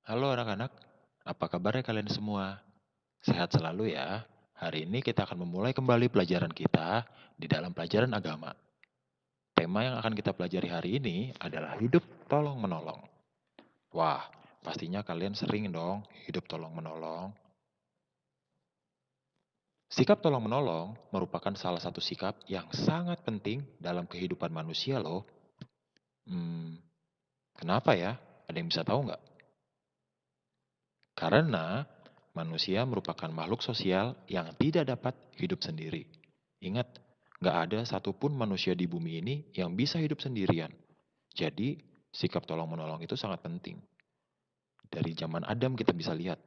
Halo anak-anak, apa kabarnya kalian semua? Sehat selalu ya. Hari ini kita akan memulai kembali pelajaran kita di dalam pelajaran agama. Tema yang akan kita pelajari hari ini adalah hidup tolong menolong. Wah, pastinya kalian sering dong hidup tolong menolong. Sikap tolong menolong merupakan salah satu sikap yang sangat penting dalam kehidupan manusia loh. Hmm, kenapa ya? Ada yang bisa tahu nggak? Karena manusia merupakan makhluk sosial yang tidak dapat hidup sendiri. Ingat, nggak ada satupun manusia di bumi ini yang bisa hidup sendirian. Jadi, sikap tolong-menolong itu sangat penting. Dari zaman Adam kita bisa lihat,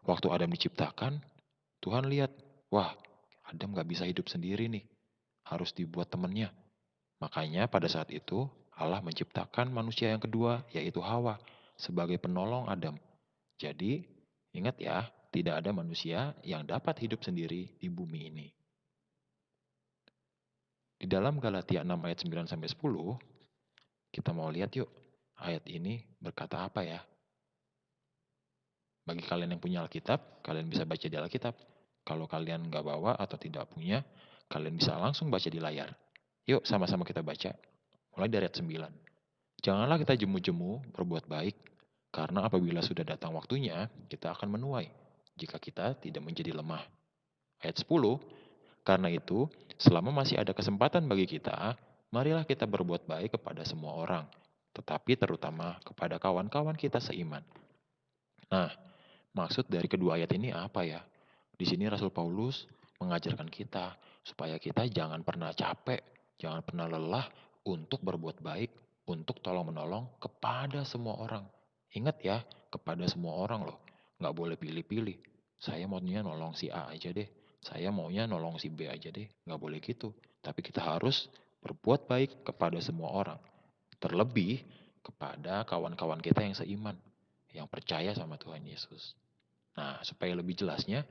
waktu Adam diciptakan, Tuhan lihat, wah, Adam nggak bisa hidup sendiri nih, harus dibuat temannya. Makanya pada saat itu, Allah menciptakan manusia yang kedua, yaitu Hawa, sebagai penolong Adam. Jadi, ingat ya, tidak ada manusia yang dapat hidup sendiri di bumi ini. Di dalam Galatia 6 ayat 9 sampai 10, kita mau lihat yuk, ayat ini berkata apa ya? Bagi kalian yang punya Alkitab, kalian bisa baca di Alkitab. Kalau kalian nggak bawa atau tidak punya, kalian bisa langsung baca di layar. Yuk sama-sama kita baca. Mulai dari ayat 9. Janganlah kita jemu-jemu berbuat baik, karena apabila sudah datang waktunya, kita akan menuai, jika kita tidak menjadi lemah. Ayat 10, karena itu, selama masih ada kesempatan bagi kita, marilah kita berbuat baik kepada semua orang, tetapi terutama kepada kawan-kawan kita seiman. Nah, maksud dari kedua ayat ini apa ya? Di sini Rasul Paulus mengajarkan kita supaya kita jangan pernah capek, jangan pernah lelah untuk berbuat baik, untuk tolong-menolong kepada semua orang. Ingat ya, kepada semua orang loh. Nggak boleh pilih-pilih. Saya maunya nolong si A aja deh. Saya maunya nolong si B aja deh. Nggak boleh gitu. Tapi kita harus berbuat baik kepada semua orang. Terlebih kepada kawan-kawan kita yang seiman, yang percaya sama Tuhan Yesus. Nah, supaya lebih jelasnya,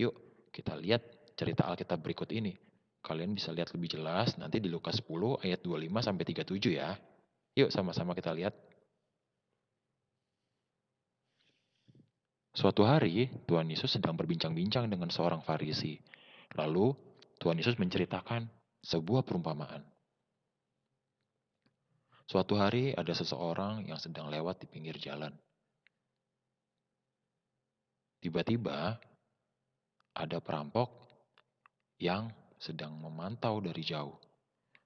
yuk kita lihat cerita Alkitab berikut ini. Kalian bisa lihat lebih jelas nanti di Lukas 10 ayat 25 sampai 37 ya. Yuk sama-sama kita lihat. Suatu hari, Tuhan Yesus sedang berbincang-bincang dengan seorang Farisi. Lalu, Tuhan Yesus menceritakan sebuah perumpamaan. Suatu hari ada seseorang yang sedang lewat di pinggir jalan. Tiba-tiba ada perampok yang sedang memantau dari jauh.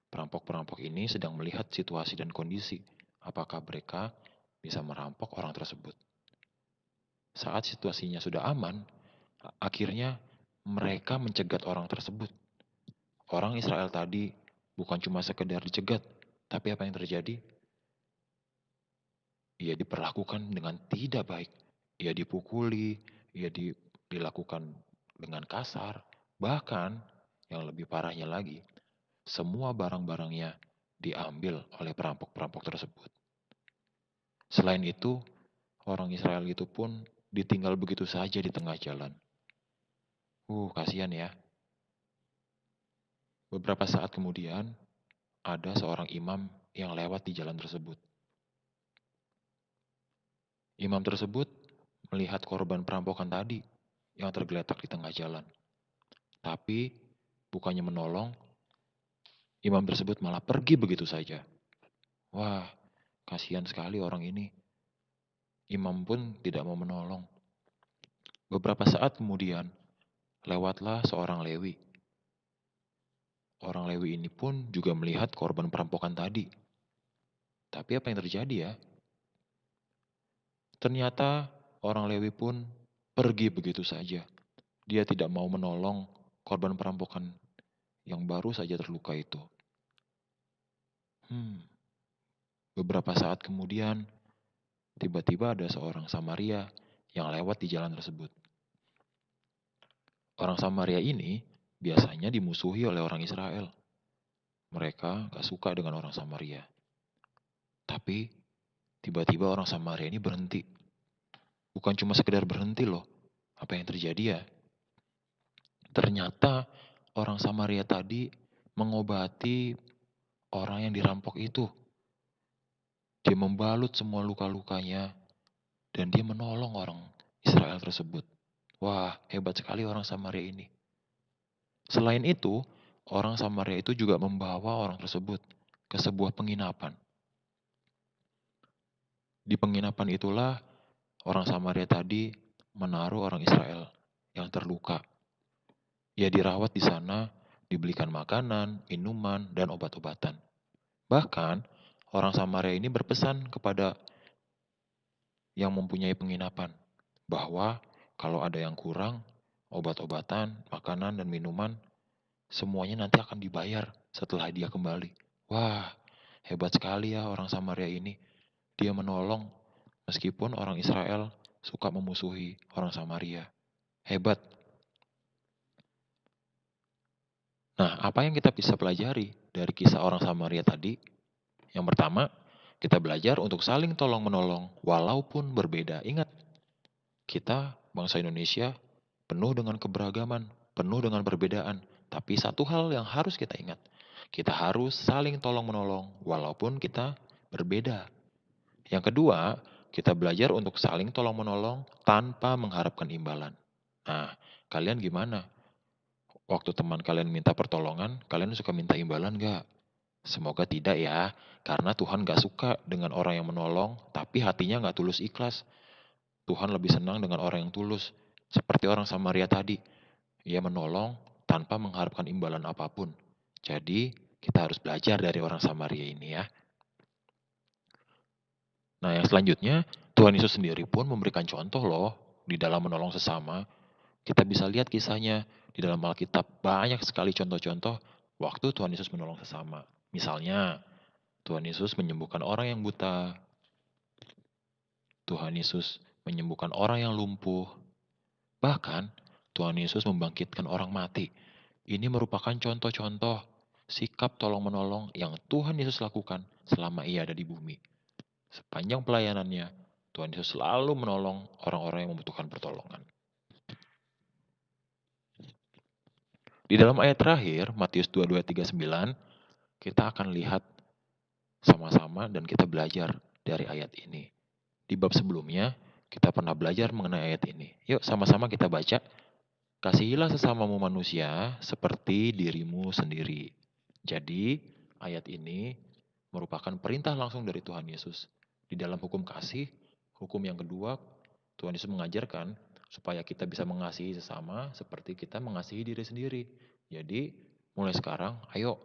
Perampok-perampok ini sedang melihat situasi dan kondisi, apakah mereka bisa merampok orang tersebut. Saat situasinya sudah aman, akhirnya mereka mencegat orang tersebut. Orang Israel tadi bukan cuma sekedar dicegat, tapi apa yang terjadi? Ia diperlakukan dengan tidak baik. Ia dipukuli, dilakukan dengan kasar. Bahkan, yang lebih parahnya lagi, semua barang-barangnya diambil oleh perampok-perampok tersebut. Selain itu, orang Israel itu pun ditinggal begitu saja di tengah jalan. Kasihan ya. Beberapa saat kemudian, ada seorang imam yang lewat di jalan tersebut. Imam tersebut melihat korban perampokan tadi yang tergeletak di tengah jalan. Tapi, bukannya menolong, imam tersebut malah pergi begitu saja. Wah, kasihan sekali orang ini. Imam pun tidak mau menolong. Beberapa saat kemudian, lewatlah seorang Lewi. Orang Lewi ini pun juga melihat korban perampokan tadi. Tapi apa yang terjadi ya? Ternyata orang Lewi pun pergi begitu saja. Dia tidak mau menolong korban perampokan yang baru saja terluka itu. Hmm, Beberapa saat kemudian, tiba-tiba ada seorang Samaria yang lewat di jalan tersebut. Orang Samaria ini biasanya dimusuhi oleh orang Israel. Mereka gak suka dengan orang Samaria. Tapi tiba-tiba orang Samaria ini berhenti. Bukan cuma sekedar berhenti loh. Apa yang terjadi ya? Ternyata orang Samaria tadi mengobati orang yang dirampok itu. Dia membalut semua luka-lukanya. dan dia menolong orang Israel tersebut. Wah, hebat sekali orang Samaria ini. Selain itu, orang Samaria itu juga membawa orang tersebut ke sebuah penginapan. Di penginapan itulah orang Samaria tadi menaruh orang Israel yang terluka. Ia dirawat di sana, dibelikan makanan, minuman, dan obat-obatan. Bahkan, orang Samaria ini berpesan kepada yang mempunyai penginapan bahwa kalau ada yang kurang, obat-obatan, makanan, dan minuman, semuanya nanti akan dibayar setelah dia kembali. Wah, hebat sekali ya orang Samaria ini. Dia menolong meskipun orang Israel suka memusuhi orang Samaria. Hebat. Nah, apa yang kita bisa pelajari dari kisah orang Samaria tadi? Yang pertama, kita belajar untuk saling tolong-menolong walaupun berbeda. Ingat, kita bangsa Indonesia penuh dengan keberagaman, penuh dengan perbedaan. Tapi satu hal yang harus kita ingat, kita harus saling tolong-menolong walaupun kita berbeda. Yang kedua, kita belajar untuk saling tolong-menolong tanpa mengharapkan imbalan. Nah, kalian gimana? Waktu teman kalian minta pertolongan, kalian suka minta imbalan gak? Semoga tidak ya, karena Tuhan gak suka dengan orang yang menolong, tapi hatinya gak tulus ikhlas. Tuhan lebih senang dengan orang yang tulus. Seperti orang Samaria tadi, ia menolong tanpa mengharapkan imbalan apapun. Jadi, kita harus belajar dari orang Samaria ini ya. Nah, yang selanjutnya, Tuhan Yesus sendiri pun memberikan contoh loh di dalam menolong sesama. Kita bisa lihat kisahnya di dalam Alkitab, banyak sekali contoh-contoh waktu Tuhan Yesus menolong sesama. Misalnya, Tuhan Yesus menyembuhkan orang yang buta, Tuhan Yesus menyembuhkan orang yang lumpuh, bahkan Tuhan Yesus membangkitkan orang mati. Ini merupakan contoh-contoh sikap tolong-menolong yang Tuhan Yesus lakukan selama ia ada di bumi. Sepanjang pelayanannya, Tuhan Yesus selalu menolong orang-orang yang membutuhkan pertolongan. Di dalam ayat terakhir, Matius 22:39, kita akan lihat sama-sama dan kita belajar dari ayat ini. Di bab sebelumnya, kita pernah belajar mengenai ayat ini. Yuk sama-sama kita baca. Kasihilah sesamamu manusia seperti dirimu sendiri. Jadi, ayat ini merupakan perintah langsung dari Tuhan Yesus. Di dalam hukum kasih, hukum yang kedua, Tuhan Yesus mengajarkan supaya kita bisa mengasihi sesama seperti kita mengasihi diri sendiri. Jadi, mulai sekarang, ayo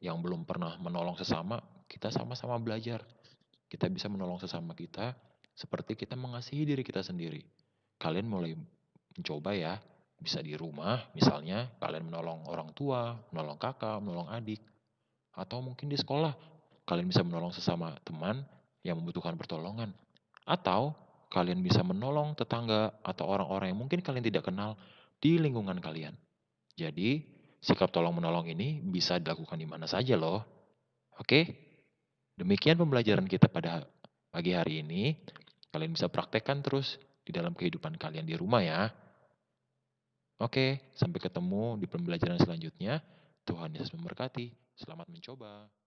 yang belum pernah menolong sesama, kita sama-sama belajar. Kita bisa menolong sesama kita seperti kita mengasihi diri kita sendiri. Kalian mulai mencoba ya, bisa di rumah misalnya kalian menolong orang tua, menolong kakak, menolong adik. Atau mungkin di sekolah, kalian bisa menolong sesama teman yang membutuhkan pertolongan. Atau kalian bisa menolong tetangga atau orang-orang yang mungkin kalian tidak kenal di lingkungan kalian. Jadi, sikap tolong-menolong ini bisa dilakukan di mana saja loh. Oke? Demikian pembelajaran kita pada pagi hari ini. Kalian bisa praktekkan terus di dalam kehidupan kalian di rumah ya. Oke, sampai ketemu di pembelajaran selanjutnya. Tuhan Yesus memberkati. Selamat mencoba.